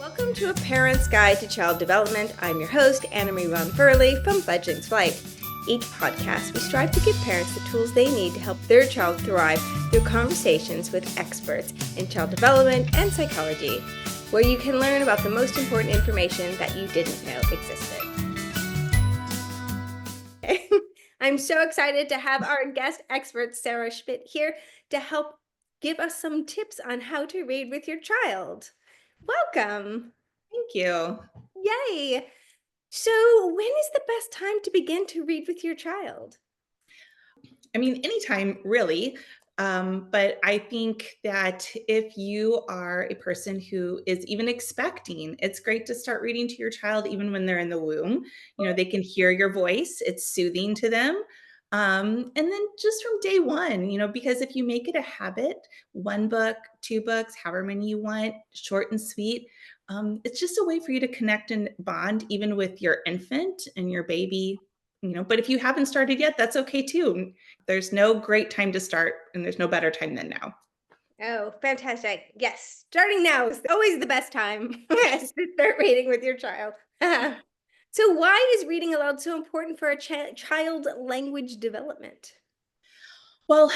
Welcome to A Parent's Guide to Child Development. I'm your host, Anna-Marie Ron Furley from Budging's Flight. Each podcast, we strive to give parents the tools they need to help their child thrive through conversations with experts in child development and psychology, where you can learn about the most important information that you didn't know existed. I'm so excited to have our guest expert, Sarah Schmidt, here to help give us some tips on how to read with your child. Welcome. Thank you. Yay. So when is the best time to begin to read with your child? I mean, anytime really. But I think that if you are a person who is even expecting, it's great to start reading to your child even when they're in the womb. You know, they can hear your voice, it's soothing to them. And then just from day one, because if you make it a habit, one book, two books, however many you want, short and sweet, it's just a way for you to connect and bond even with your infant and your baby. But if you haven't started yet, that's okay too. There's no great time to start, and there's no better time than now. Oh, fantastic. Yes, starting now is always the best time to start reading with your child. So why is reading aloud so important for a child language development? Well,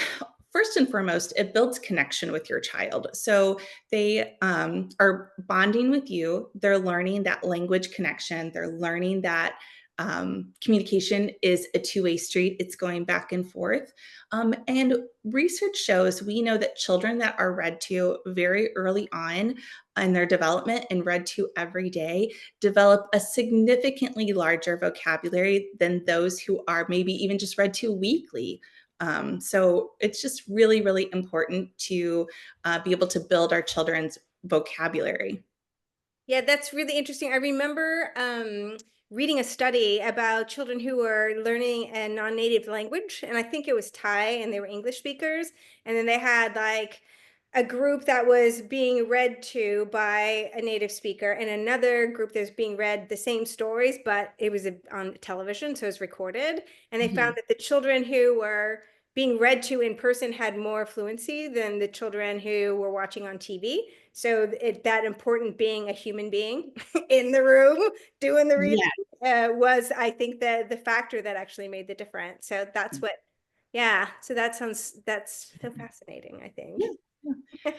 first and foremost, it builds connection with your child. So they are bonding with you. They're learning that language connection. They're learning that communication is a two-way street. It's going back and forth. And research shows we know that children that are read to very early on in their development and read to every day develop a significantly larger vocabulary than those who are maybe even just read to weekly. So it's just really, really important to be able to build our children's vocabulary. Yeah, that's really interesting. I remember reading a study about children who were learning a non-native language, and I think it was Thai, and they were English speakers. And then they had like a group that was being read to by a native speaker, and another group that was being read the same stories, but it was on television, so it was recorded. And they found Mhm. that the children who were being read to in person had more fluency than the children who were watching on TV. So that important being a human being in the room doing the reading Yeah. was, I think, the factor that actually made the difference. So that's what, yeah. So that's so fascinating, I think. Yeah.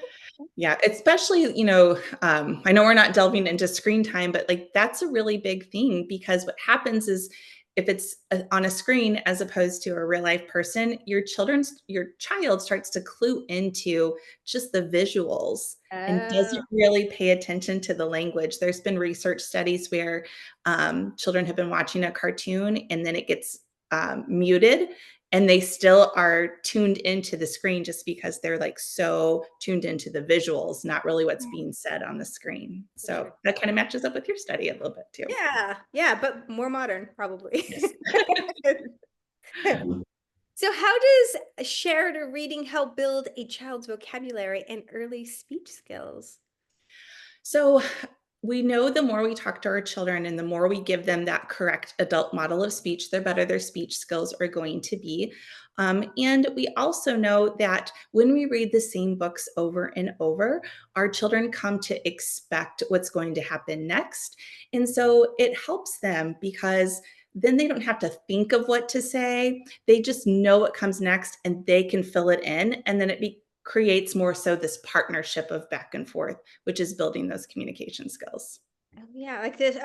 Yeah, especially, I know we're not delving into screen time, but like that's a really big thing because what happens is if it's on a screen as opposed to a real life person, your child starts to clue into just the visuals and Oh, doesn't really pay attention to the language. There's been research studies where children have been watching a cartoon and then it gets muted and they still are tuned into the screen just because they're like so tuned into the visuals, not really what's being said on the screen. So that kind of matches up with your study a little bit too. yeah, but more modern, probably. Yes. So how does shared reading help build a child's vocabulary and early speech skills? So we know the more we talk to our children and the more we give them that correct adult model of speech, the better their speech skills are going to be. And we also know that when we read the same books over and over, our children come to expect what's going to happen next. And so it helps them because then they don't have to think of what to say. They just know what comes next and they can fill it in. And then creates more so this partnership of back and forth, which is building those communication skills. Oh, yeah, like this,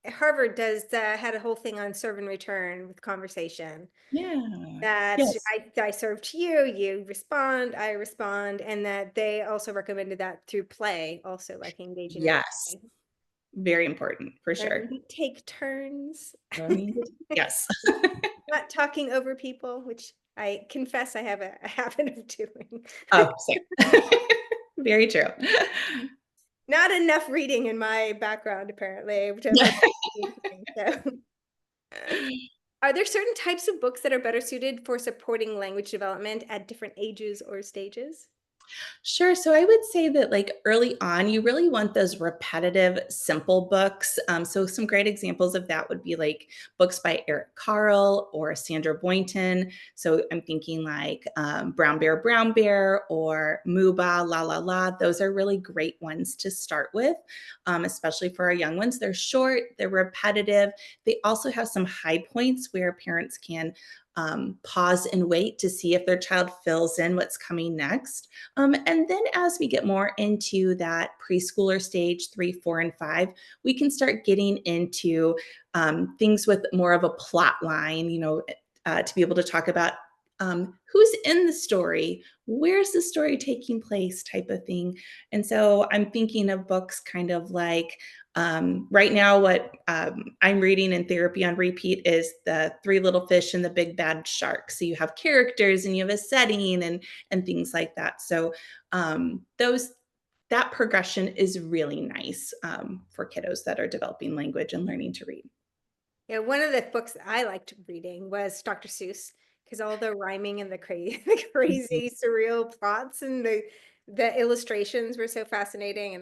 Harvard does had a whole thing on serve and return with conversation. Yeah. That Yes. I serve to you, you respond, I respond, and that they also recommended that through play, also like engaging in Yes. play. Very important for Learning sure. to take turns, Learning to yes. not talking over people, which I confess I have a habit of doing. Oh, same. Very true. Not enough reading in my background, apparently, which I like. So, are there certain types of books that are better suited for supporting language development at different ages or stages? Sure. So I would say that like early on, you really want those repetitive, simple books. So some great examples of that would be like books by Eric Carle or Sandra Boynton. So I'm thinking like Brown Bear or Mooba, La La La. Those are really great ones to start with, especially for our young ones. They're short, they're repetitive. They also have some high points where parents can pause and wait to see if their child fills in what's coming next. And then as we get more into that preschooler stage, 3, 4, and 5, we can start getting into things with more of a plot line, to be able to talk about who's in the story, where's the story taking place, type of thing. And so I'm thinking of books kind of like right now, what I'm reading in therapy on repeat is the Three Little Fish and the Big Bad Shark. So you have characters and you have a setting and things like that. So those that progression is really nice for kiddos that are developing language and learning to read. Yeah, one of the books that I liked reading was Dr. Seuss because all the rhyming and the crazy, the Mhm. crazy surreal plots and the illustrations were so fascinating.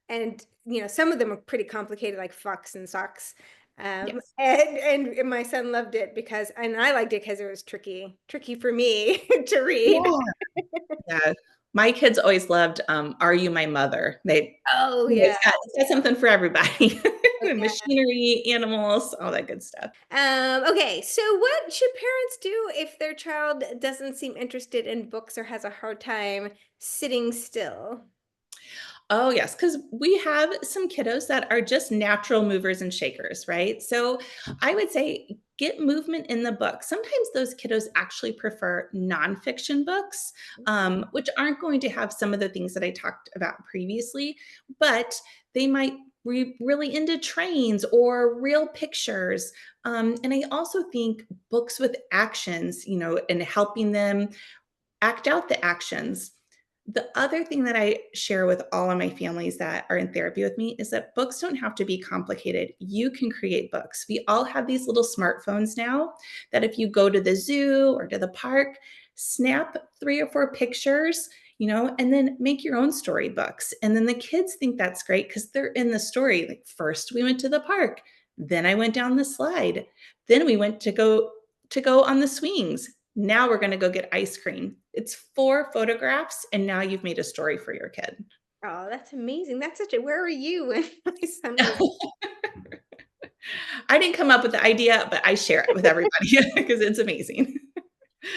And some of them are pretty complicated, like fucks and socks. Yes. And my son loved it and I liked it because it was tricky for me to read. Yeah. Yeah. My kids always loved Are You My Mother? Oh yeah. It's got something for everybody. Oh, yeah. Machinery, animals, all that good stuff. Okay, so what should parents do if their child doesn't seem interested in books or has a hard time sitting still? Oh, yes, because we have some kiddos that are just natural movers and shakers, right? So I would say get movement in the book. Sometimes those kiddos actually prefer nonfiction books, which aren't going to have some of the things that I talked about previously, but they might be really into trains or real pictures. And I also think books with actions, and helping them act out the actions. The other thing that I share with all of my families that are in therapy with me is that books don't have to be complicated. You can create books. We all have these little smartphones now that if you go to the zoo or to the park, snap 3 or 4 pictures, and then make your own storybooks. And then the kids think that's great because they're in the story. Like first we went to the park, then I went down the slide, then we went to go on the swings. Now we're gonna go get ice cream. It's 4 photographs, and now you've made a story for your kid. Oh, that's amazing. That's such a where were you when my son was I didn't come up with the idea, but I share it with everybody because it's amazing.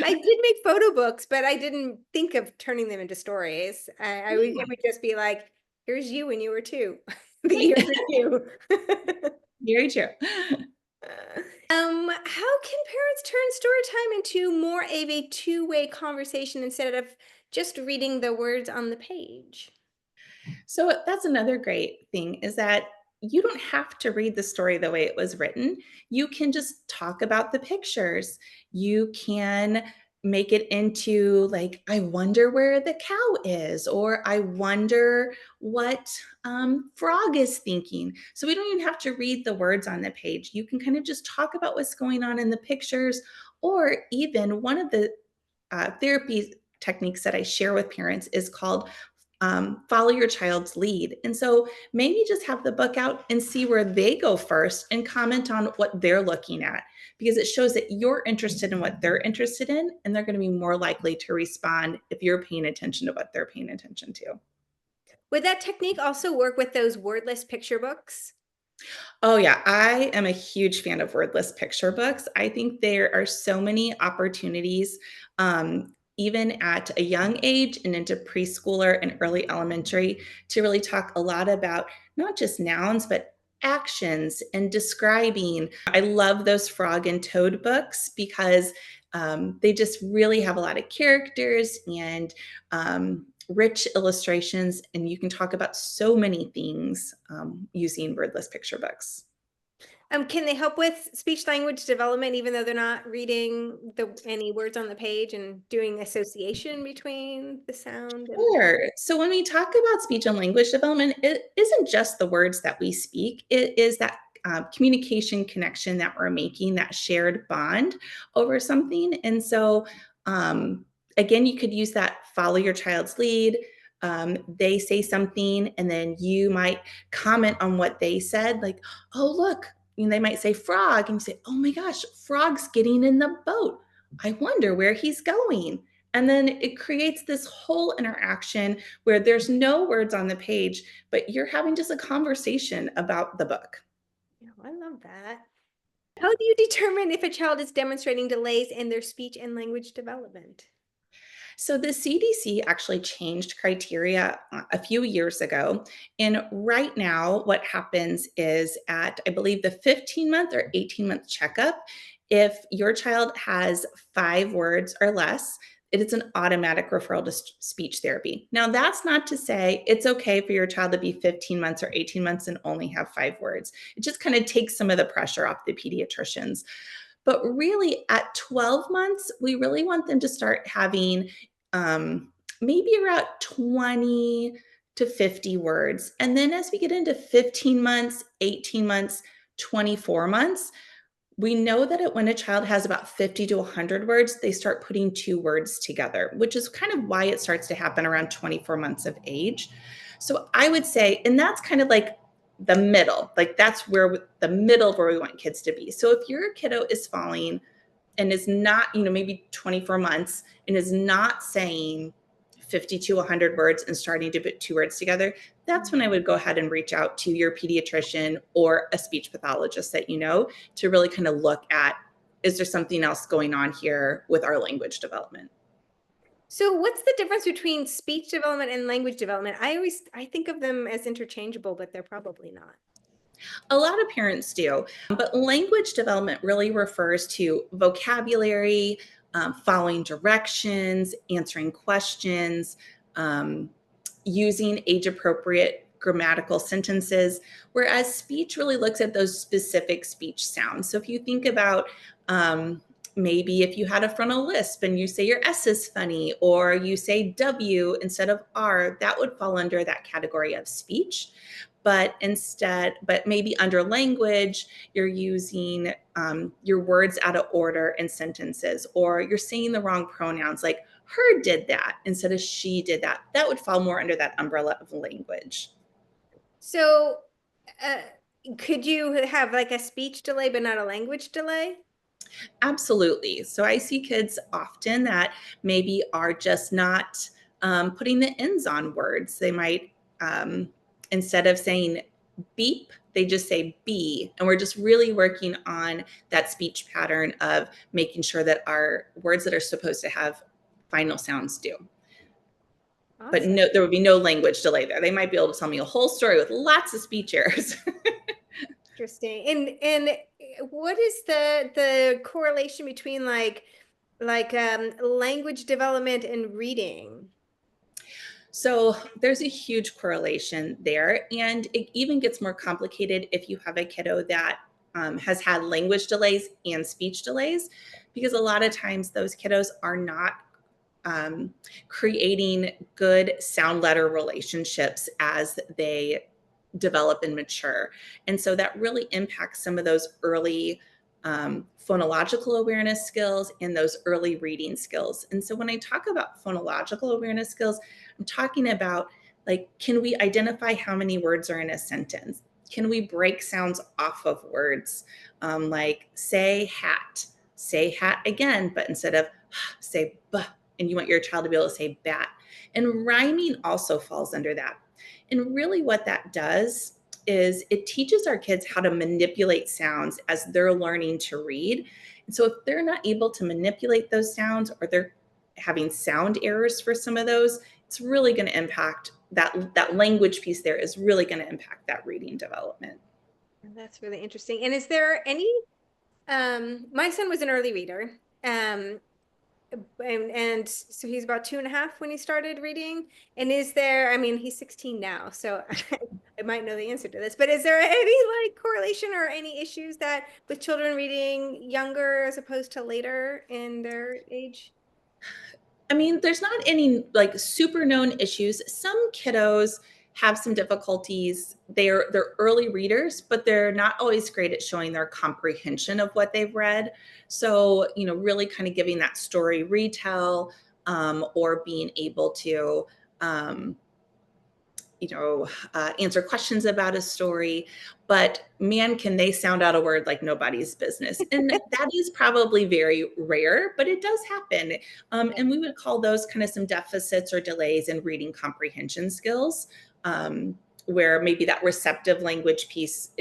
I did make photo books, but I didn't think of turning them into stories. Yeah, It would just be like, here's you when you were two. The right. year for you. Very true. How can parents turn story time into more of a two-way conversation instead of just reading the words on the page? So that's another great thing is that you don't have to read the story the way it was written. You can just talk about the pictures. You can make it into like, I wonder where the cow is, or I wonder what frog is thinking. So we don't even have to read the words on the page. You can kind of just talk about what's going on in the pictures, or even one of the therapy techniques that I share with parents is called follow your child's lead. And so maybe just have the book out and see where they go first and comment on what they're looking at because it shows that you're interested in what they're interested in and they're going to be more likely to respond if you're paying attention to what they're paying attention to. Would that technique also work with those wordless picture books? Oh, yeah. I am a huge fan of wordless picture books. I think there are so many opportunities, even at a young age and into preschooler and early elementary, to really talk a lot about not just nouns, but actions and describing. I love those frog and toad books because they just really have a lot of characters and rich illustrations, and you can talk about so many things using wordless picture books. Can they help with speech language development even though they're not reading any words on the page and doing association between the sound and Sure. So when we talk about speech and language development, it isn't just the words that we speak, it is that communication connection that we're making, that shared bond over something. And so, um, again, you could use that follow your child's lead. They say something, and then you might comment on what they said, like, oh, look, and they might say frog, and you say, oh my gosh, frog's getting in the boat. I wonder where he's going. And then it creates this whole interaction where there's no words on the page, but you're having just a conversation about the book. Yeah, I love that. How do you determine if a child is demonstrating delays in their speech and language development? So the CDC actually changed criteria a few years ago. And right now, what happens is at, I believe, the 15-month or 18-month checkup, if your child has 5 words or less, it is an automatic referral to speech therapy. Now, that's not to say it's okay for your child to be 15 months or 18 months and only have 5 words. It just kind of takes some of the pressure off the pediatricians. But really, at 12 months, we really want them to start having maybe around 20 to 50 words. And then as we get into 15 months, 18 months, 24 months, we know that when a child has about 50 to 100 words, they start putting 2 words together, which is kind of why it starts to happen around 24 months of age. So I would say, and that's kind of like the middle, like that's where the middle where we want kids to be. So if your kiddo is falling and is not, maybe 24 months and is not saying 50 to 100 words and starting to put 2 words together, that's when I would go ahead and reach out to your pediatrician or a speech pathologist that you know to really kind of look at, is there something else going on here with our language development? So what's the difference between speech development and language development? I think of them as interchangeable, but they're probably not. A lot of parents do, but language development really refers to vocabulary, following directions, answering questions, um, using age appropriate grammatical sentences, whereas speech really looks at those specific speech sounds. So if you think about maybe if you had a frontal lisp and you say your S is funny, or you say W instead of R, that would fall under that category of speech. But maybe under language, you're using your words out of order in sentences, or you're saying the wrong pronouns, like her did that instead of she did that. That would fall more under that umbrella of language. So uh, could you have like a speech delay, but not a language delay? Absolutely. So I see kids often that maybe are just not putting the ends on words. They might, instead of saying beep, they just say be. And we're just really working on that speech pattern of making sure that our words that are supposed to have final sounds do. But Awesome. no, there would be no language delay there. They might be able to tell me a whole story with lots of speech errors. Interesting. And what is the correlation between language development and reading? So there's a huge correlation there. And it even gets more complicated if you have a kiddo that has had language delays and speech delays, because a lot of times those kiddos are not creating good sound letter relationships as they develop and mature. And so that really impacts some of those early phonological awareness skills and those early reading skills. And so when I talk about phonological awareness skills, I'm talking about, like, can we identify how many words are in a sentence? Can we break sounds off of words? Like say hat again, but instead of say buh, and you want your child to be able to say bat. And rhyming also falls under that. And really what that does is it teaches our kids how to manipulate sounds as they're learning to read. And so if they're not able to manipulate those sounds, or they're having sound errors for some of those, it's really going to impact that language piece there is really going to impact that reading development. That's really interesting. And is there any, my son was an early reader. And so he's about 2.5 when he started reading. And is there, I mean, he's 16 now, so I might know the answer to this, but is there any correlation or any issues that with children reading younger as opposed to later in their age? I mean, there's not any super known issues. Some kiddos have some difficulties. They're early readers, but they're not always great at showing their comprehension of what they've read. So, really kind of giving that story retell, or being able to answer questions about a story. But man, can they sound out a word like nobody's business. And that is probably very rare, but it does happen. And we would call those kind of some deficits or delays in reading comprehension skills, where maybe that receptive language piece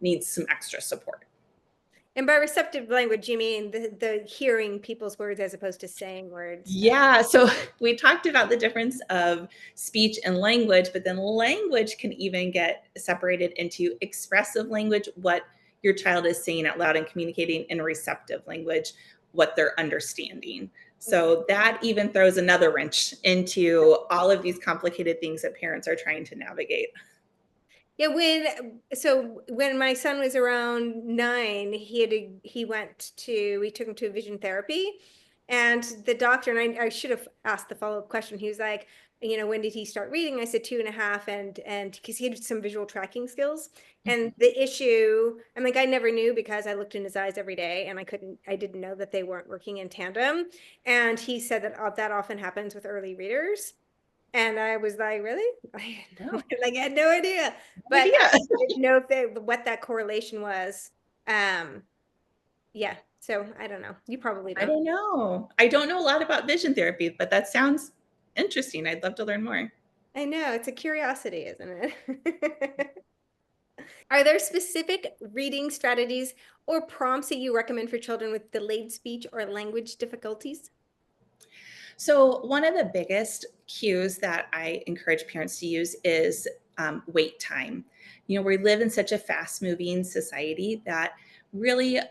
needs some extra support. And by receptive language, you mean the hearing people's words as opposed to saying words. Yeah, so we talked about the difference of speech and language, but then language can even get separated into expressive language, what your child is saying out loud and communicating, and receptive language, what they're understanding. Okay. So that even throws another wrench into all of these complicated things that parents are trying to navigate. Yeah, when my son was around 9, we took him to vision therapy, and the doctor, and I should have asked the follow-up question. He was like, when did he start reading? I said 2.5, and because he had some visual tracking skills. And the issue, I'm like, I never knew because I looked in his eyes every day, and I didn't know that they weren't working in tandem. And he said that often happens with early readers. And I was like, really? No, I had no idea. no But idea. I didn't know what that correlation was. Um, yeah. So I don't know. You probably I don't. don't know. I don't know a lot about vision therapy, but that sounds interesting. I'd love to learn more. I know. It's a curiosity, isn't it? Are there specific reading strategies or prompts that you recommend for children with delayed speech or language difficulties? So, one of the biggest cues that I encourage parents to use is wait time. We live in such a fast moving society that really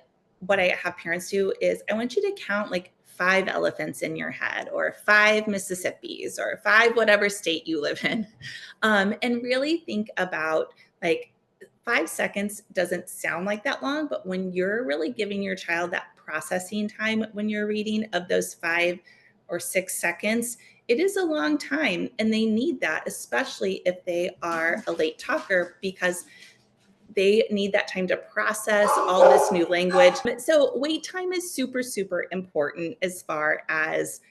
what I have parents do is I want you to count like 5 elephants in your head, or 5 Mississippis, or 5 whatever state you live in. And really think about, like, 5 seconds doesn't sound like that long, but when you're really giving your child that processing time when you're reading of those 5 or 6 seconds, it is a long time. And they need that, especially if they are a late talker, because they need that time to process all this new language. So, wait time is super, super important as far as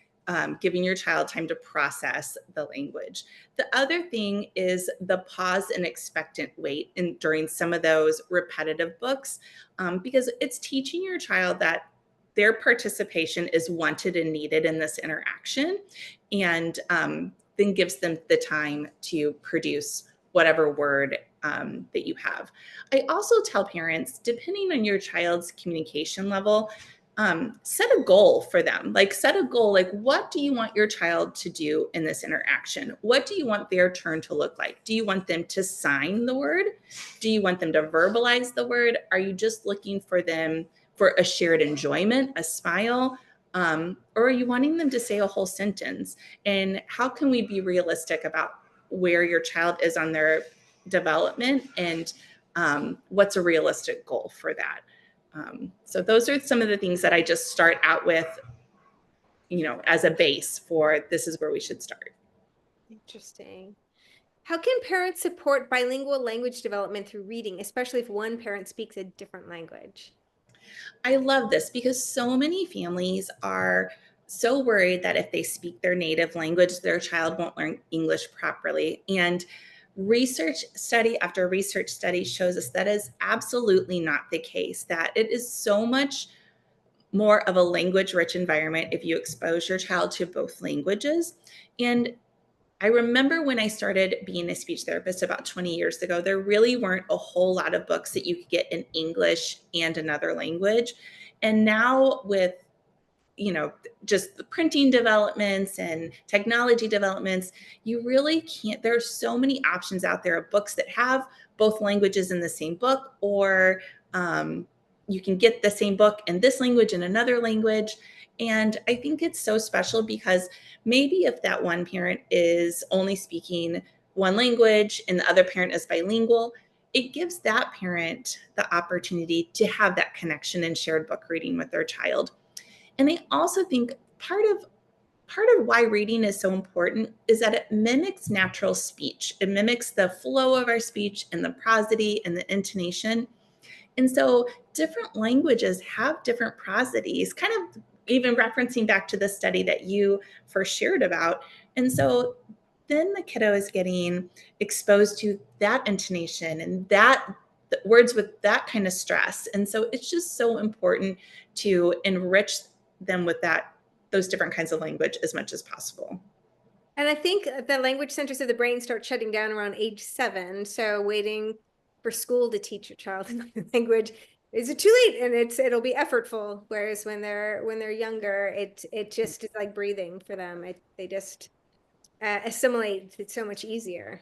giving your child time to process the language. The other thing is the pause and expectant wait during some of those repetitive books, because it's teaching your child that their participation is wanted and needed in this interaction, and then gives them the time to produce whatever word that you have. I also tell parents, depending on your child's communication level, set a goal for them. Like, set a goal, like, what do you want your child to do in this interaction? What do you want their turn to look like? Do you want them to sign the word? Do you want them to verbalize the word? Are you just looking for them for a shared enjoyment, a smile? Or are you wanting them to say a whole sentence? And how can we be realistic about where your child is on their development, and what's a realistic goal for that? So those are some of the things that I just start out with, as a base for this is where we should start. Interesting. How can parents support bilingual language development through reading, especially if one parent speaks a different language? I love this because so many families are so worried that if they speak their native language, their child won't learn English properly. And research study after research study shows us that is absolutely not the case, that it is so much more of a language rich environment if you expose your child to both languages. And I remember when I started being a speech therapist about 20 years ago, there really weren't a whole lot of books that you could get in English and another language. And now with, just the printing developments and technology developments, you really can't, there's so many options out there of books that have both languages in the same book, or you can get the same book in this language and another language. And I think it's so special because maybe if that one parent is only speaking one language and the other parent is bilingual, it gives that parent the opportunity to have that connection and shared book reading with their child. And I also think part of why reading is so important is that it mimics natural speech. It mimics the flow of our speech and the prosody and the intonation. And so different languages have different prosodies, kind of even referencing back to the study that you first shared about. And so then the kiddo is getting exposed to that intonation and that words with that kind of stress. And so it's just so important to enrich them with those different kinds of language as much as possible. And I think the language centers of the brain start shutting down around age 7. So waiting for school to teach your child another language, is it too late? And it'll be effortful. Whereas when they're younger, it just is like breathing for them. They just assimilate it so much easier.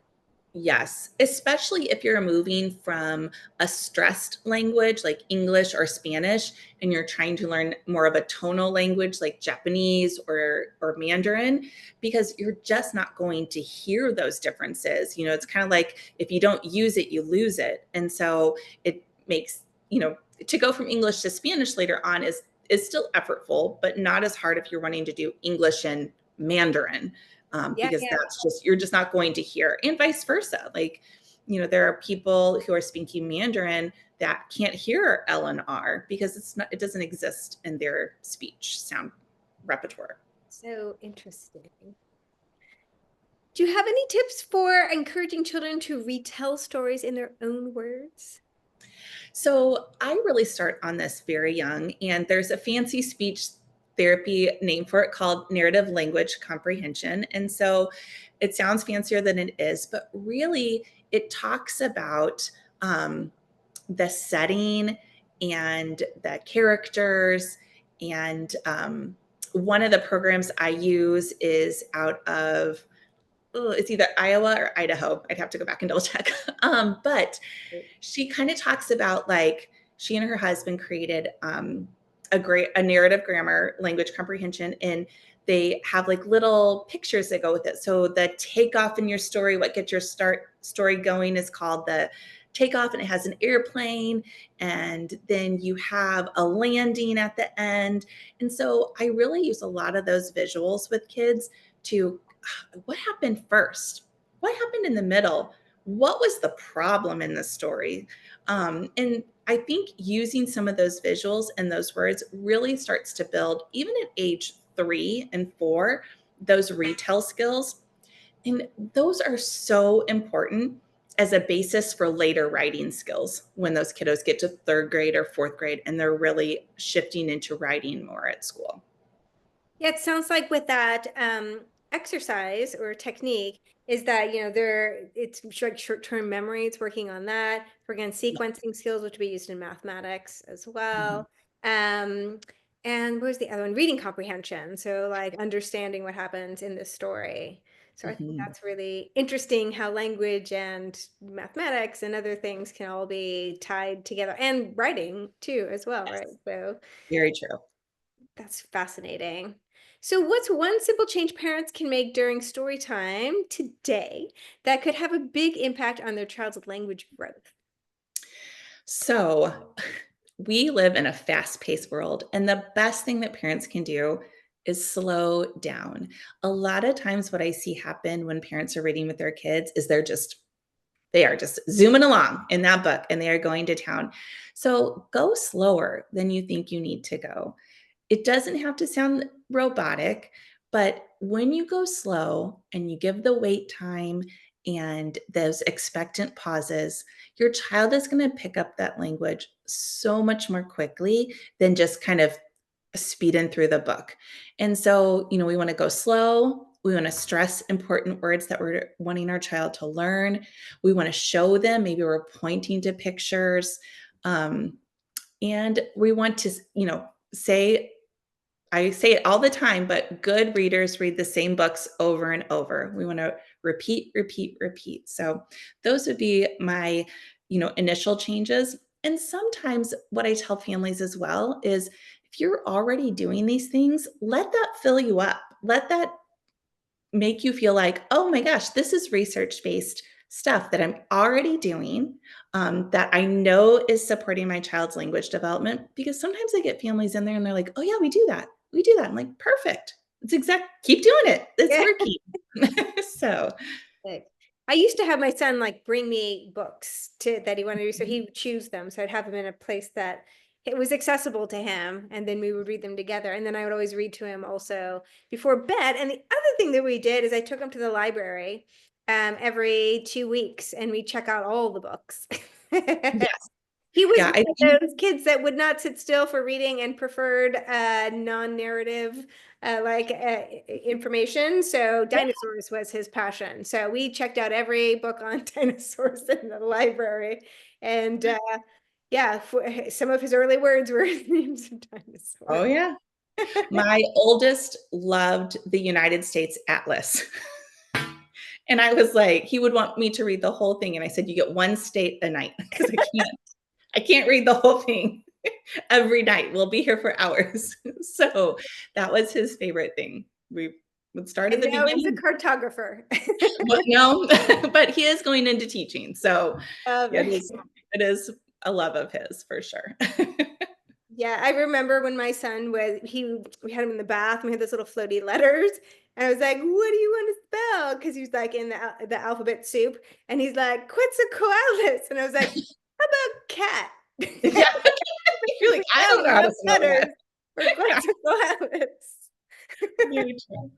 Yes, especially if you're moving from a stressed language like English or Spanish and you're trying to learn more of a tonal language like Japanese or Mandarin, because you're just not going to hear those differences. It's kind of like if you don't use it, you lose it. And so it makes, to go from English to Spanish later on is still effortful, but not as hard if you're wanting to do English and Mandarin, Yeah, because yeah. you're just not going to hear, and vice versa. Like, there are people who are speaking Mandarin that can't hear L and R because it doesn't exist in their speech sound repertoire. So interesting. Do you have any tips for encouraging children to retell stories in their own words? So I really start on this very young, and there's a fancy speech therapy name for it called narrative language comprehension. And so it sounds fancier than it is, but really it talks about the setting and the characters. And one of the programs I use is out of, it's either Iowa or Idaho. I'd have to go back and double check. But she kind of talks about, like, she and her husband created a narrative grammar language comprehension, and they have like little pictures that go with it. So the takeoff in your story, what gets your story going, is called the takeoff, and it has an airplane, and then you have a landing at the end. And so I really use a lot of those visuals with kids to, what happened first, what happened in the middle, what was the problem in the story. And I think using some of those visuals and those words really starts to build, even at age 3 and 4, those retell skills. And those are so important as a basis for later writing skills when those kiddos get to 3rd grade or 4th grade and they're really shifting into writing more at school. Yeah, it sounds like with that exercise or technique is that, it's like short-term memory. It's working on that, working on Yeah. sequencing skills, which will be used in mathematics as Mhm. well. Um, and what was the other one? Reading comprehension. So like understanding what happens in this story. So I think Mhm. that's really interesting how language and mathematics and other things can all be tied together, and writing too as well, right? Yes, So very true. that's fascinating. So, what's one simple change parents can make during story time today that could have a big impact on their child's language growth? So, we live in a fast paced world, and the best thing that parents can do is slow down. A lot of times, what I see happen when parents are reading with their kids is they are just zooming along in that book and they are going to town. So, go slower than you think you need to go. It doesn't have to sound robotic, but when you go slow and you give the wait time and those expectant pauses, your child is going to pick up that language so much more quickly than just kind of speeding through the book. And so, we want to go slow. We want to stress important words that we're wanting our child to learn. We want to show them, maybe we're pointing to pictures. Um, and we want to, say, I say it all the time, but good readers read the same books over and over. We want to repeat, repeat, repeat. So those would be my, initial changes. And sometimes what I tell families as well is, if you're already doing these things, let that fill you up. Let that make you feel like, oh my gosh, this is research based stuff that I'm already doing, that I know is supporting my child's language development. Because sometimes I get families in there and they're like, oh yeah, we do that. We do that. I'm like, perfect. Keep doing it. It's Yeah. working. So, Like, I used to have my son like bring me books that he wanted to, so he would choose them. So I'd have him in a place that it was accessible to him, and then we would read them together. And then I would always read to him also before bed. And the other thing that we did is I took him to the library every 2 weeks, and we check out all the books. Yes. He was Yeah, I one think of those kids that would not sit still for reading and preferred non-narrative information. So yeah. dinosaurs was his passion. So we checked out every book on dinosaurs in the library. And yeah, some of his early words were names of Oh, dinosaurs. yeah. My oldest loved the United States Atlas. And I was like, he would want me to read the whole thing, and I said, "You get 1 state a night because I can't read the whole thing every night. We'll be here for hours." So, that was his favorite thing. We would start at And the now he's a beginning. cartographer. But no, but he is going into teaching, so it Very is a love of his for sure. Yeah, I remember when my son we had him in the bath and we had those little floaty letters. And I was like, what do you want to spell? Because he was like in the alphabet soup. And he's like, Quetzalcoatlus. And I was like, how about cat? Yeah, you're like, We "I found don't know how to enough spell that." letters for Yeah, Quetzalcoatlus. very true.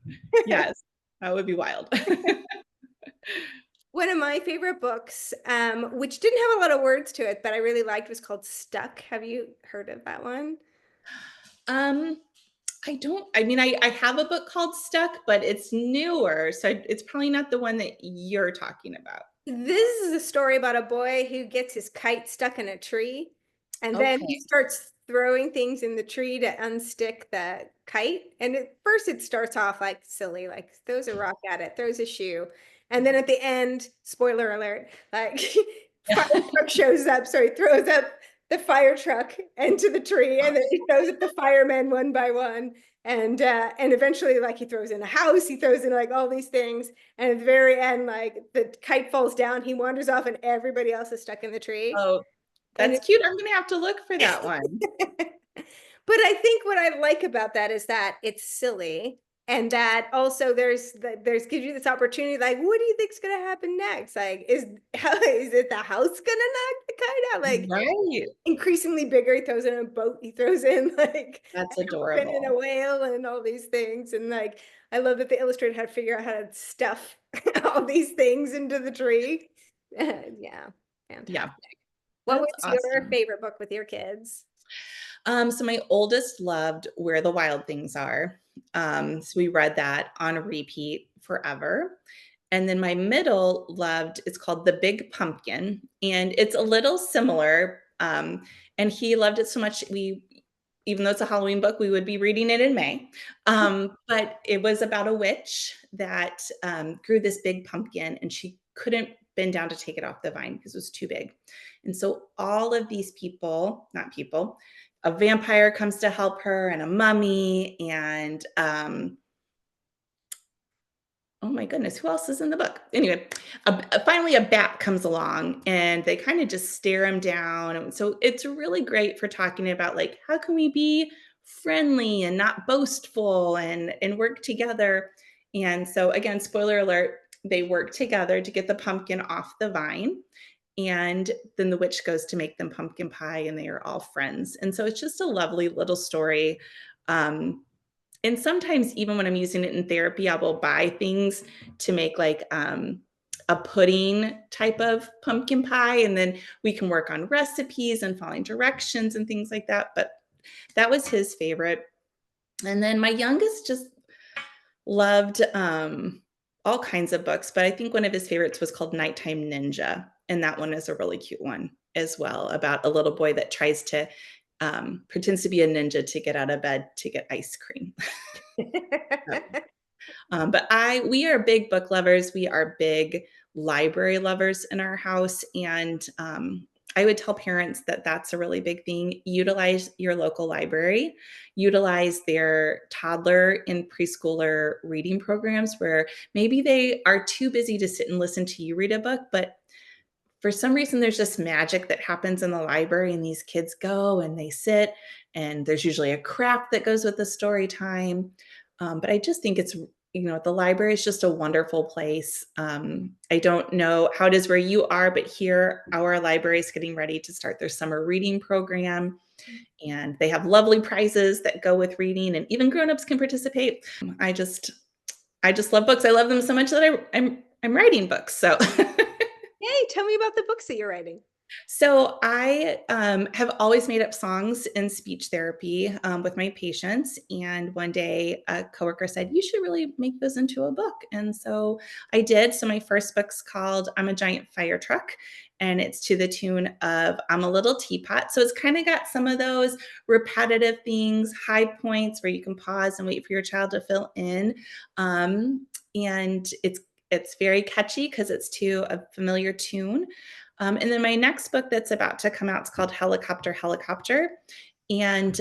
Yes, that would be wild. One of my favorite books, which didn't have a lot of words to it, but I really liked, was called Stuck. Have you heard of that one? Um, I mean, I have a book called Stuck, but it's newer, so it's probably not the one that you're talking about. This is a story about a boy who gets his kite stuck in a tree, and then Okay. he starts throwing things in the tree to unstick the kite. And at first, it starts off like silly, like throws a rock at it, throws a shoe. And then at the end, spoiler alert, like fire truck shows up. So he throws up the fire truck into the tree, and then he throws up the firemen one by one. And eventually, like he throws in a house, he throws in like all these things. And at the very end, like the kite falls down, he wanders off, and everybody else is stuck in the tree. Oh, And that's cute. I'm gonna have to look for that one. but I think what I like about that is that it's silly, and that also there's gives you this opportunity, like, what do you think's gonna happen next? Like, is it the house gonna knock the kite out? Like Right. increasingly bigger, he throws in a boat, he throws in like That's a dolphin and a adorable. whale and all these things. And like I love that the illustrator had to figure out how to stuff all these things into the tree. Yeah, Yeah, fantastic. What was that's your awesome. favorite book with your kids? So my oldest loved Where the Wild Things Are. So we read that on repeat forever. And then my middle loved, it's called The Big Pumpkin, and it's a little similar. And he loved it so much, even though it's a Halloween book, we would be reading it in May. But it was about a witch that grew this big pumpkin, and she couldn't bend down to take it off the vine because it was too big. And so all of these people, not people, a vampire comes to help her, and a mummy, and oh my goodness, who else is in the book? Anyway, finally a bat comes along, and they kind of just stare him down. And so it's really great for talking about, like, how can we be friendly and not boastful and work together. And so again, spoiler alert, they work together to get the pumpkin off the vine. And then the witch goes to make them pumpkin pie, and they are all friends. And so it's just a lovely little story. Um, and sometimes even when I'm using it in therapy, I will buy things to make like a pudding type of pumpkin pie, and then we can work on recipes and following directions and things like that. But that was his favorite. And then my youngest just loved all kinds of books, but I think one of his favorites was called Nighttime Ninja. And that one is a really cute one as well, about a little boy that tries to pretends to be a ninja to get out of bed to get ice cream. But we are big book lovers. We are big library lovers in our house. And I would tell parents that that's a really big thing. Utilize your local library, utilize their toddler and preschooler reading programs where maybe they are too busy to sit and listen to you read a book, but for some reason there's just magic that happens in the library, and these kids go and they sit, and there's usually a craft that goes with the story time. But I just think it's the library is just a wonderful place. I don't know how it is where you are, but here our library is getting ready to start their summer reading program, and they have lovely prizes that go with reading, and even grown-ups can participate. I just love books. I love them so much that I'm writing books. So Yay, tell me about the books that you're writing. So I have always made up songs in speech therapy with my patients. And one day a coworker said, "You should really make those into a book." And so I did. So my first book's called "I'm a Giant Fire Truck." And it's to the tune of "I'm a Little Teapot." So it's kind of got some of those repetitive things, high points where you can pause and wait for your child to fill in. And it's very catchy because it's to a familiar tune. And then my next book that's about to come out is called Helicopter, Helicopter. And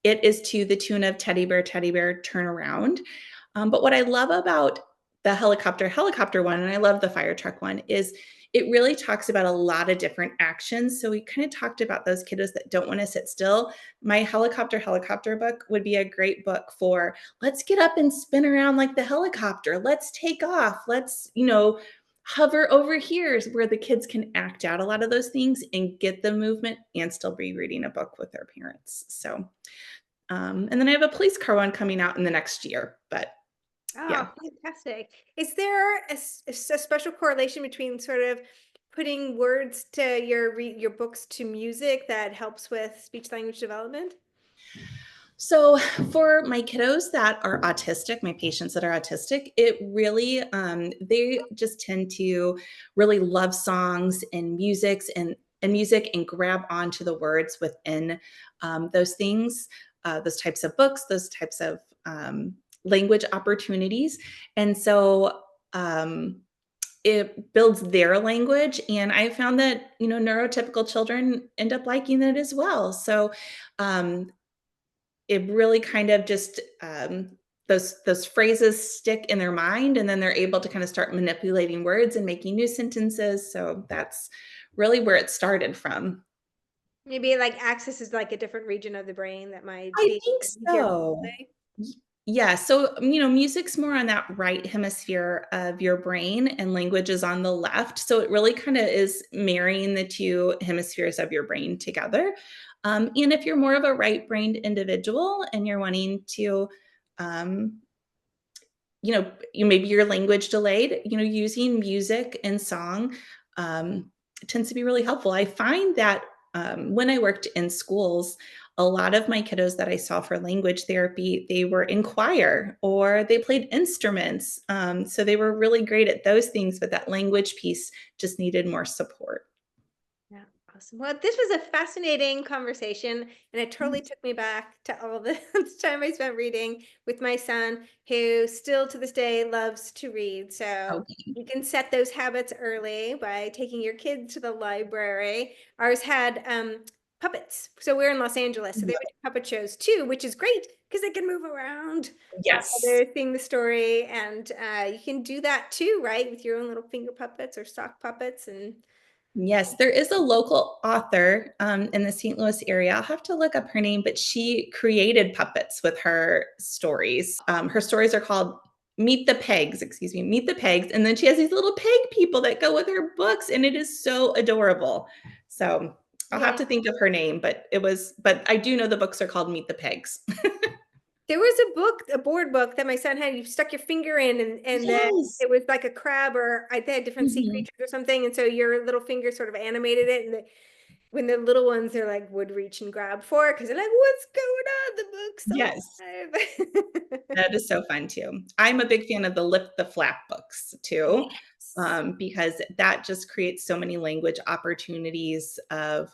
it is to the tune of Teddy Bear, Turn Around. But what I love about the Helicopter, Helicopter one, and I love the fire truck one, is it really talks about a lot of different actions. So we kind of talked about those kiddos that don't want to sit still. My Helicopter, Helicopter book would be a great book for let's get up and spin around like the helicopter. Let's take off. Let's, hover over here is where the kids can act out a lot of those things and get the movement and still be reading a book with their parents. So, and then I have a police car one coming out in the next year, but Oh, yeah. fantastic. Is there a special correlation between sort of putting words to your books to music that helps with speech language development? So for my kiddos that are autistic, my patients that are autistic, it really they just tend to really love songs and music and grab onto the words within those things, those types of books, those types of language opportunities, and so it builds their language. And I found that neurotypical children end up liking it as well. So um, it really kind of just those phrases stick in their mind, and then they're able to kind of start manipulating words and making new sentences. So that's really where it started from. Maybe like access is like a different region of the brain that might I be think easier to so. play. Y- Yeah. So, music's more on that right hemisphere of your brain, and language is on the left. So, it really kind of is marrying the two hemispheres of your brain together. And if you're more of a right brained individual and you're wanting to, um, maybe your language delayed, using music and song um, tends to be really helpful. I find that when I worked in schools, a lot of my kiddos that I saw for language therapy, they were in choir or they played instruments. So they were really great at those things, but that language piece just needed more support. Yeah, awesome. Well, this was a fascinating conversation, and it totally took me back to all the time I spent reading with my son, who still to this day loves to read. So Okay. you can set those habits early by taking your kids to the library. Ours had puppets. So we're in Los Angeles, so they would do puppet shows too, which is great because they can move around while Yes. they're seeing the story. And you can do that too, right? With your own little finger puppets or sock puppets. And Yes, there is a local author in the St. Louis area. I'll have to look up her name, but she created puppets with her stories. Her stories are called Meet the Pegs, excuse me, Meet the Pegs. And then she has these little peg people that go with her books, and it is so adorable. So I'll have yeah. to think of her name, but I do know the books are called Meet the Pegs. There was a book, a board book that my son had. You stuck your finger in, and then Yes. it was like a crab, or they had different sea Mhm. creatures or something. And so your little finger sort of animated it. And when the little ones are like would reach and grab for it because they're like, "What's going on? The book's Yes. alive." That is so fun too. I'm a big fan of the Lift the Flap books too, Yes. because that just creates so many language opportunities of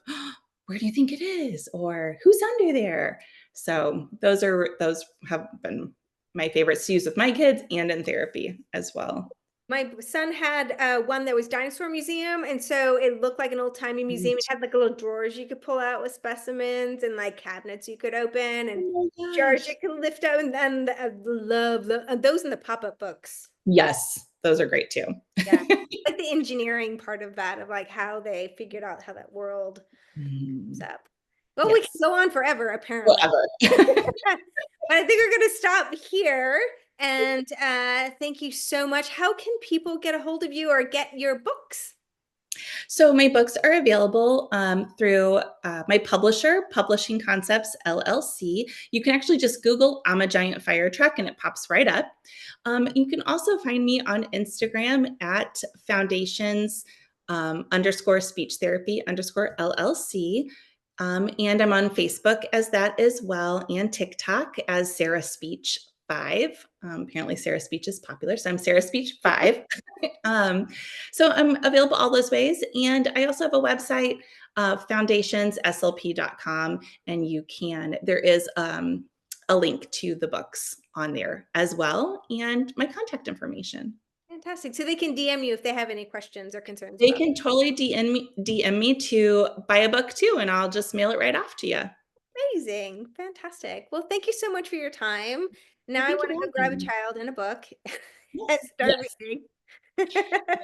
where do you think it is, or who's under there. So those have been my favorites to use with my kids and in therapy as well. My son had one that was dinosaur museum, and so it looked like an old timey museum. It Neat. had like little drawers you could pull out with specimens, and like cabinets you could open, and Oh my jars you gosh. could lift up. And then I love those in the pop up books. Yes, those are great too. Yeah, like the engineering part of that, of like how they figured out how that world is Mm, up. Well, we can yes. go on forever, apparently. Forever. But I think we're gonna stop here. And thank you so much. How can people get a hold of you or get your books? So my books are available through my publisher, Publishing Concepts LLC. You can actually just Google "I'm a Giant Fire Truck" and it pops right up. You can also find me on Instagram at foundations underscore speech therapy underscore LLC. And I'm on Facebook as that as well, and TikTok as Sarah Speech 5. Apparently, Sarah Speech is popular, so I'm Sarah Speech 5. um, so I'm available all those ways. And I also have a website, foundationsslp.com, and there is a link to the books on there as well, and my contact information. Fantastic. So they can DM you if they have any questions or concerns They about. can totally DM me to buy a book too, and I'll just mail it right off to you. Amazing. Fantastic. Well, thank you so much for your time. Now Well, I thank you want for to go grab a having me. child and a book and Yes, start yes, reading.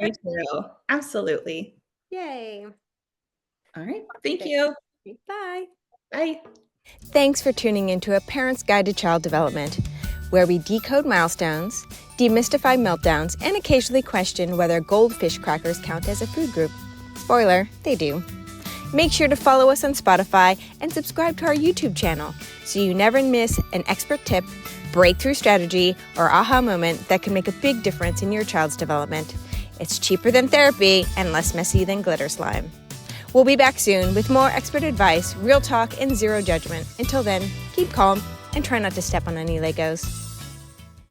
very true. Absolutely. Yay. All right. Thank Okay. you. Bye. Bye. Thanks for tuning into A Parent's Guide to Child Development, where we decode milestones, demystify meltdowns, and occasionally question whether goldfish crackers count as a food group. Spoiler, they do. Make sure to follow us on Spotify and subscribe to our YouTube channel so you never miss an expert tip, breakthrough strategy, or aha moment that can make a big difference in your child's development. It's cheaper than therapy and less messy than glitter slime. We'll be back soon with more expert advice, real talk, and zero judgment. Until then, keep calm and try not to step on any Legos.